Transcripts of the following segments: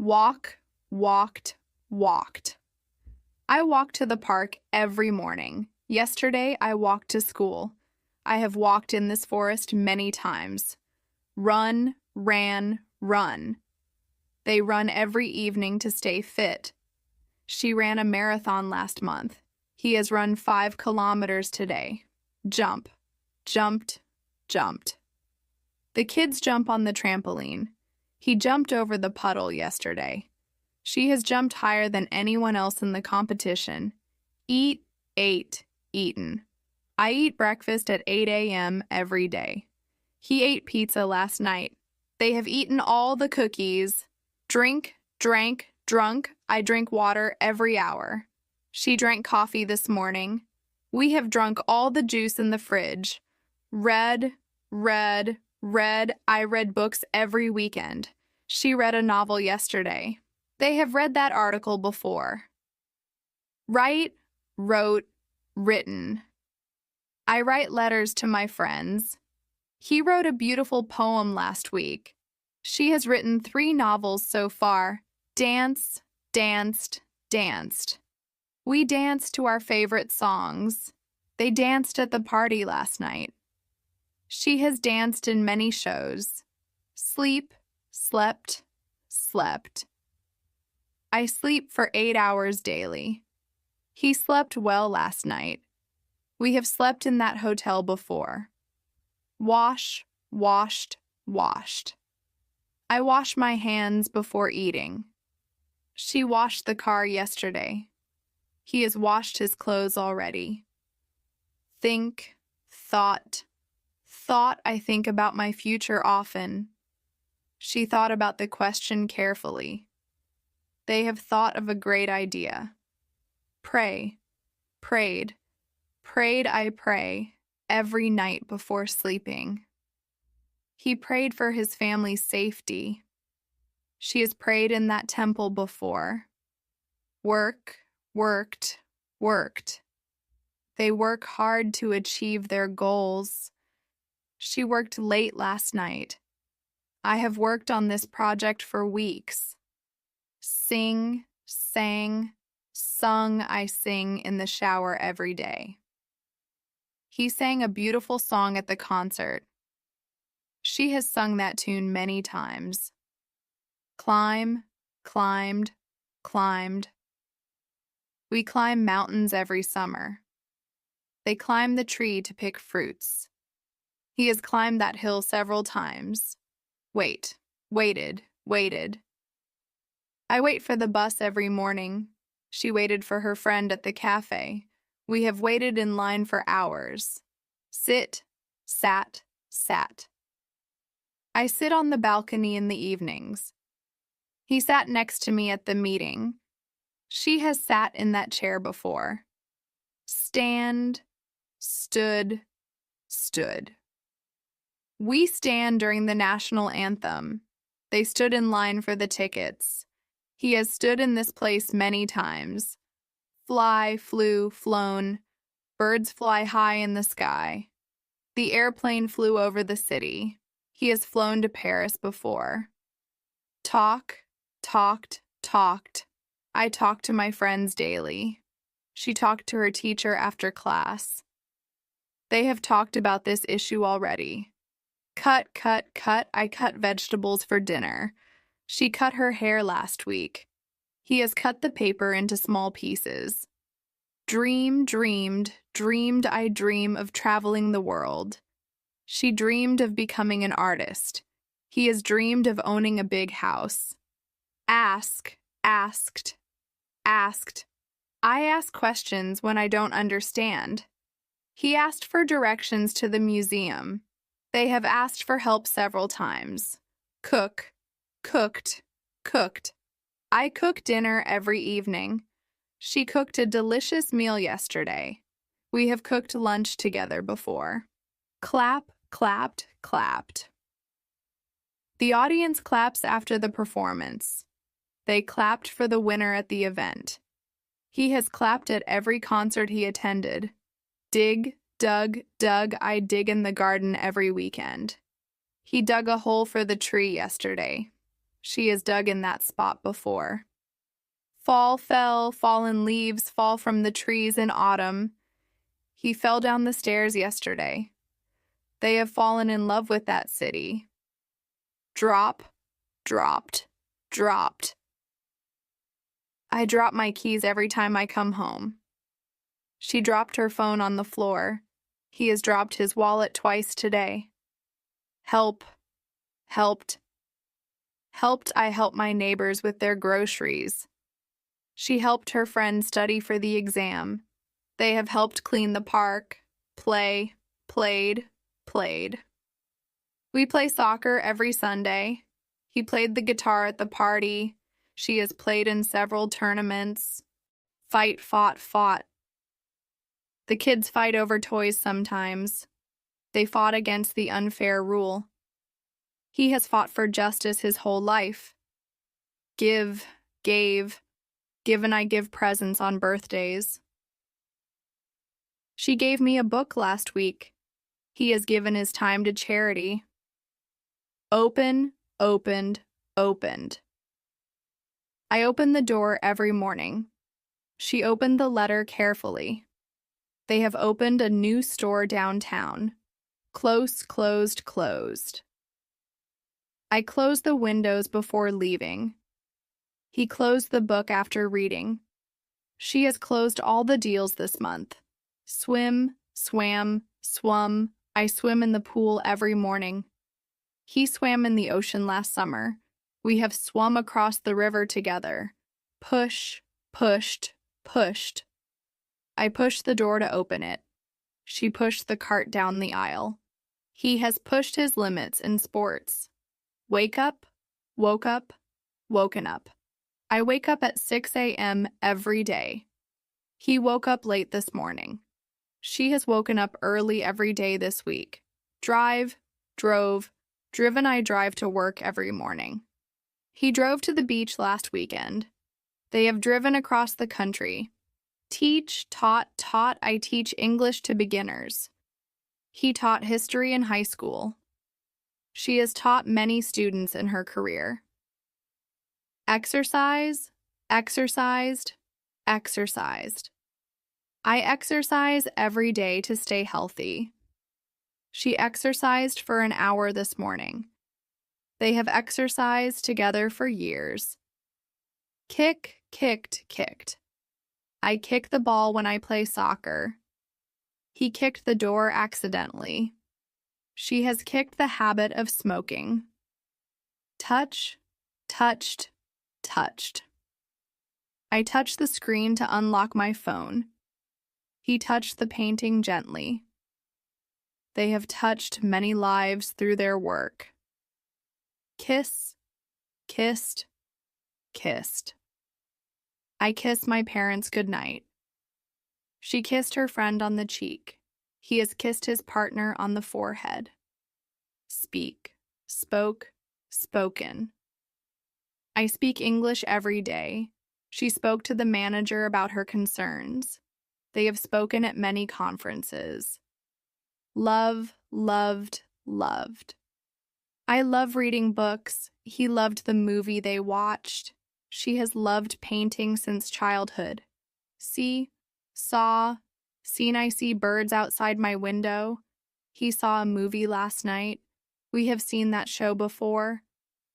Walk, walked, walked. I walk to the park every morning. Yesterday, I walked to school. I have walked in this forest many times. Run, ran, run. They run every evening to stay fit. She ran a marathon last month. He has run 5 kilometers today. Jump, jumped, jumped. The kids jump on the trampoline. He jumped over the puddle yesterday. She has jumped higher than anyone else in the competition. Eat, ate, eaten. I eat breakfast at 8 a.m. every day. He ate pizza last night. They have eaten all the cookies. Drink, drank, drunk. I drink water every hour. She drank coffee this morning. We have drunk all the juice in the fridge. Read, read, read. I read books every weekend. She read a novel yesterday. They have read that article before. Write, wrote, written. I write letters to my friends. He wrote a beautiful poem last week. She has written 3 novels so far. Dance, danced, danced. We danced to our favorite songs. They danced at the party last night. She has danced in many shows. Sleep, slept, slept. I sleep for 8 hours daily. He slept well last night. We have slept in that hotel before. Wash, washed, washed. I wash my hands before eating. She washed the car yesterday. He has washed his clothes already. Think, thought. Thought I think about my future often. She thought about the question carefully. They have thought of a great idea. Pray, prayed. Prayed I pray every night before sleeping. He prayed for his family's safety. She has prayed in that temple before. Work, worked, worked. They work hard to achieve their goals. She worked late last night. I have worked on this project for weeks. Sing, sang, sung I sing in the shower every day. He sang a beautiful song at the concert. She has sung that tune many times. Climb, climbed, climbed. We climb mountains every summer. They climb the tree to pick fruits. He has climbed that hill several times. Waited. I wait for the bus every morning. She waited for her friend at the cafe. We have waited in line for hours. Sit, sat, sat. I sit on the balcony in the evenings. He sat next to me at the meeting. She has sat in that chair before. Stand, stood, stood. We stand during the national anthem. They stood in line for the tickets. He has stood in this place many times. Fly, flew, flown. Birds fly high in the sky. The airplane flew over the city. He has flown to Paris before. Talk, talked, talked. I talk to my friends daily. She talked to her teacher after class. They have talked about this issue already. Cut, cut, cut. I cut vegetables for dinner. She cut her hair last week. He has cut the paper into small pieces. Dream, dreamed I dream of traveling the world. She dreamed of becoming an artist. He has dreamed of owning a big house. Ask, asked, asked. I ask questions when I don't understand. He asked for directions to the museum. They have asked for help several times. Cook, cooked, cooked. I cook dinner every evening. She cooked a delicious meal yesterday. We have cooked lunch together before. Clap, clapped, clapped. The audience claps after the performance. They clapped for the winner at the event. He has clapped at every concert he attended. Dig, dug, dug. I dig in the garden every weekend. He dug a hole for the tree yesterday. She has dug in that spot before. Fall fell, fallen leaves fall from the trees in autumn. He fell down the stairs yesterday. They have fallen in love with that city. Drop, dropped, dropped. I drop my keys every time I come home. She dropped her phone on the floor. He has dropped his wallet twice today. Help, helped. Helped I help my neighbors with their groceries. She helped her friend study for the exam. They have helped clean the park, play, played, played. We play soccer every Sunday. He played the guitar at the party. She has played in several tournaments. Fight, fought, fought. The kids fight over toys sometimes. They fought against the unfair rule. He has fought for justice his whole life. Give, gave, given I give presents on birthdays. She gave me a book last week. He has given his time to charity. Open, opened, opened. I open the door every morning. She opened the letter carefully. They have opened a new store downtown. Close, closed, closed. I closed the windows before leaving. He closed the book after reading. She has closed all the deals this month. Swim, swam, swum. I swim in the pool every morning. He swam in the ocean last summer. We have swum across the river together. Push, pushed, pushed. I pushed the door to open it. She pushed the cart down the aisle. He has pushed his limits in sports. Wake up, woke up, woken up. I wake up at 6 a.m. every day. He woke up late this morning. She has woken up early every day this week. Drive, drove, driven. I drive to work every morning. He drove to the beach last weekend. They have driven across the country. Teach, taught, taught. I teach English to beginners. He taught history in high school. She has taught many students in her career. Exercise, exercised, exercised. I exercise every day to stay healthy. She exercised for an hour this morning. They have exercised together for years. Kick, kicked, kicked. I kick the ball when I play soccer. He kicked the door accidentally. She has kicked the habit of smoking. Touch, touched, touched. I touched the screen to unlock my phone. He touched the painting gently. They have touched many lives through their work. Kiss, kissed, kissed. I kiss my parents goodnight. She kissed her friend on the cheek. He has kissed his partner on the forehead. Speak, spoke, spoken. I speak English every day. She spoke to the manager about her concerns. They have spoken at many conferences. Love, loved, loved. I love reading books. He loved the movie they watched. She has loved painting since childhood. See, saw, seen. I see birds outside my window. He saw a movie last night. We have seen that show before.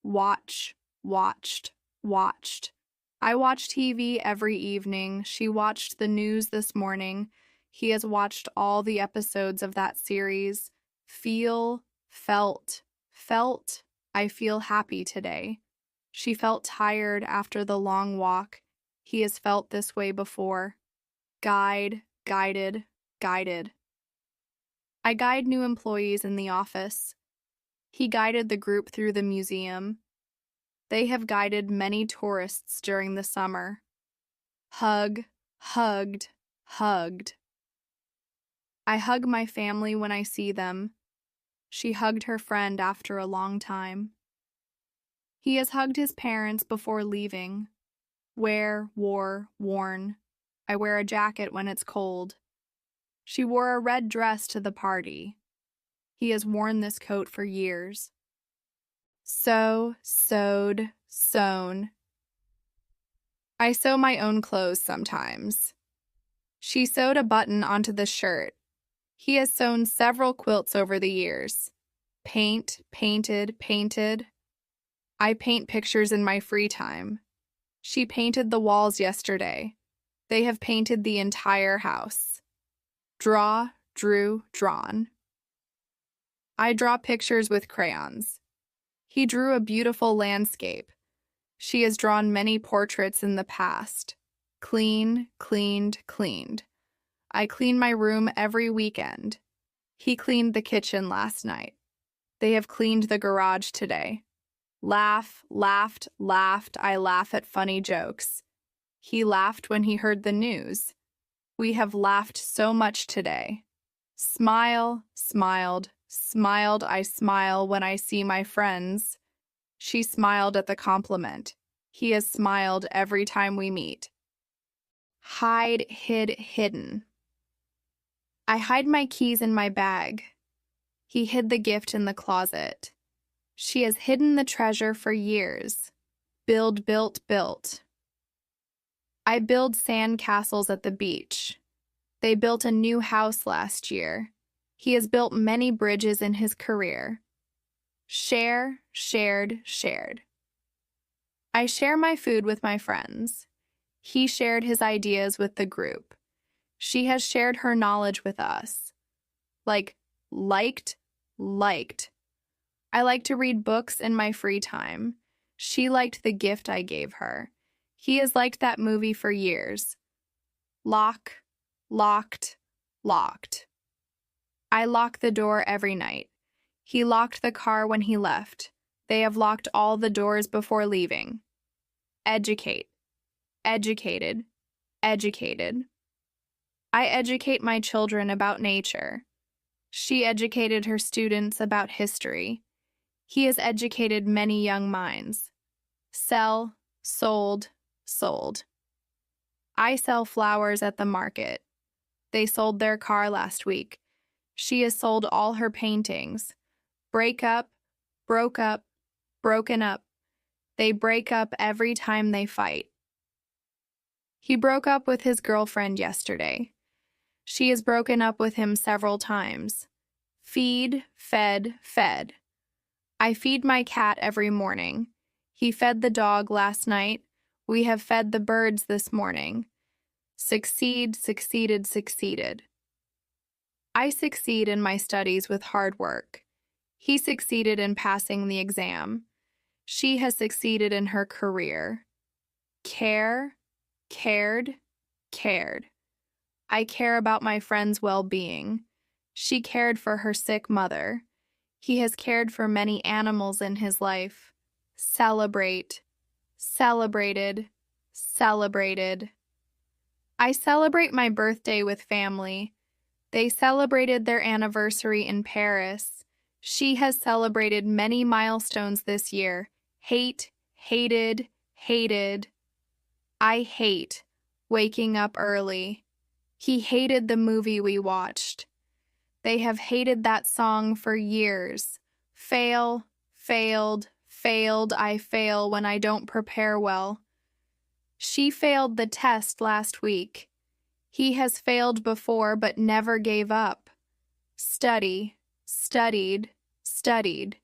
Watch, watched, watched. I watch TV every evening. She watched the news this morning. He has watched all the episodes of that series. Feel, felt, felt. I feel happy today. She felt tired after the long walk. He has felt this way before. Guide, guided, guided. I guide new employees in the office. He guided the group through the museum. They have guided many tourists during the summer. Hug, hugged, hugged. I hug my family when I see them. She hugged her friend after a long time. He has hugged his parents before leaving. Wear, wore, worn. I wear a jacket when it's cold. She wore a red dress to the party. He has worn this coat for years. Sew, sewed, sewn. I sew my own clothes sometimes. She sewed a button onto the shirt. He has sewn several quilts over the years. Paint, painted, painted. I paint pictures in my free time. She painted the walls yesterday. They have painted the entire house. Draw, drew, drawn. I draw pictures with crayons. He drew a beautiful landscape. She has drawn many portraits in the past. Clean, cleaned, cleaned. I clean my room every weekend. He cleaned the kitchen last night. They have cleaned the garage today. Laugh, laughed, laughed. I laugh at funny jokes. He laughed when he heard the news. We have laughed so much today. Smile, smiled, smiled. I smile when I see my friends. She smiled at the compliment. He has smiled every time we meet. Hide, hid, hidden. I hide my keys in my bag. He hid the gift in the closet. She has hidden the treasure for years. Build, built, built. I build sand castles at the beach. They built a new house last year. He has built many bridges in his career. Share, shared, shared. I share my food with my friends. He shared his ideas with the group. She has shared her knowledge with us. Liked. I like to read books in my free time. She liked the gift I gave her. He has liked that movie for years. Lock, locked, locked. I lock the door every night. He locked the car when he left. They have locked all the doors before leaving. Educate, educated, educated. I educate my children about nature. She educated her students about history. He has educated many young minds. Sell, sold, sold. I sell flowers at the market. They sold their car last week. She has sold all her paintings. Break up, broke up, broken up. They break up every time they fight. He broke up with his girlfriend yesterday. She has broken up with him several times. Feed, fed, fed. I feed my cat every morning. He fed the dog last night. We have fed the birds this morning. Succeed, succeeded, succeeded. I succeed in my studies with hard work. He succeeded in passing the exam. She has succeeded in her career. Care, cared, cared. I care about my friend's well-being. She cared for her sick mother. He has cared for many animals in his life. Celebrate, celebrated, celebrated. I celebrate my birthday with family. They celebrated their anniversary in Paris. She has celebrated many milestones this year. Hate, hated, hated. I hate waking up early. He hated the movie we watched. They have hated that song for years. Fail, failed, failed. I fail when I don't prepare well. She failed the test last week. He has failed before but never gave up. Study, studied, studied.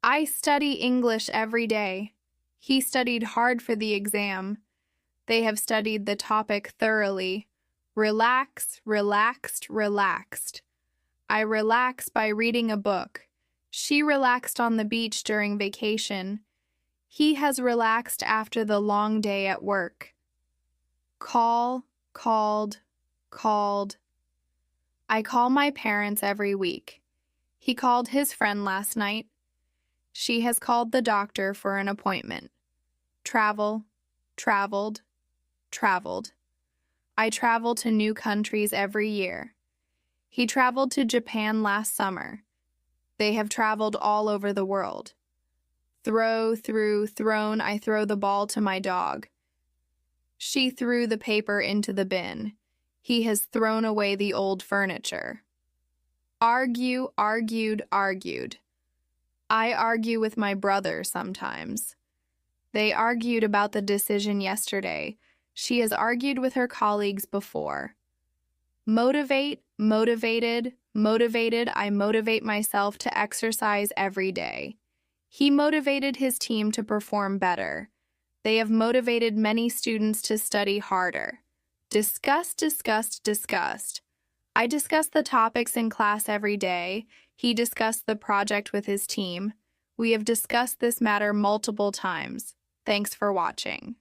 I study English every day. He studied hard for the exam. They have studied the topic thoroughly. Relax, relaxed, relaxed. I relax by reading a book. She relaxed on the beach during vacation. He has relaxed after the long day at work. Call, called, called. I call my parents every week. He called his friend last night. She has called the doctor for an appointment. Travel, traveled, traveled. I travel to new countries every year. He traveled to Japan last summer. They have traveled all over the world. Throw, threw, thrown. I throw the ball to my dog. She threw the paper into the bin. He has thrown away the old furniture. Argue, argued, argued. I argue with my brother sometimes. They argued about the decision yesterday. She has argued with her colleagues before. Motivate, motivated, motivated. I motivate myself to exercise every day. He motivated his team to perform better. They have motivated many students to study harder. Discuss, discussed, discussed. I discuss the topics in class every day. He discussed the project with his team. We have discussed this matter multiple times. Thanks for watching.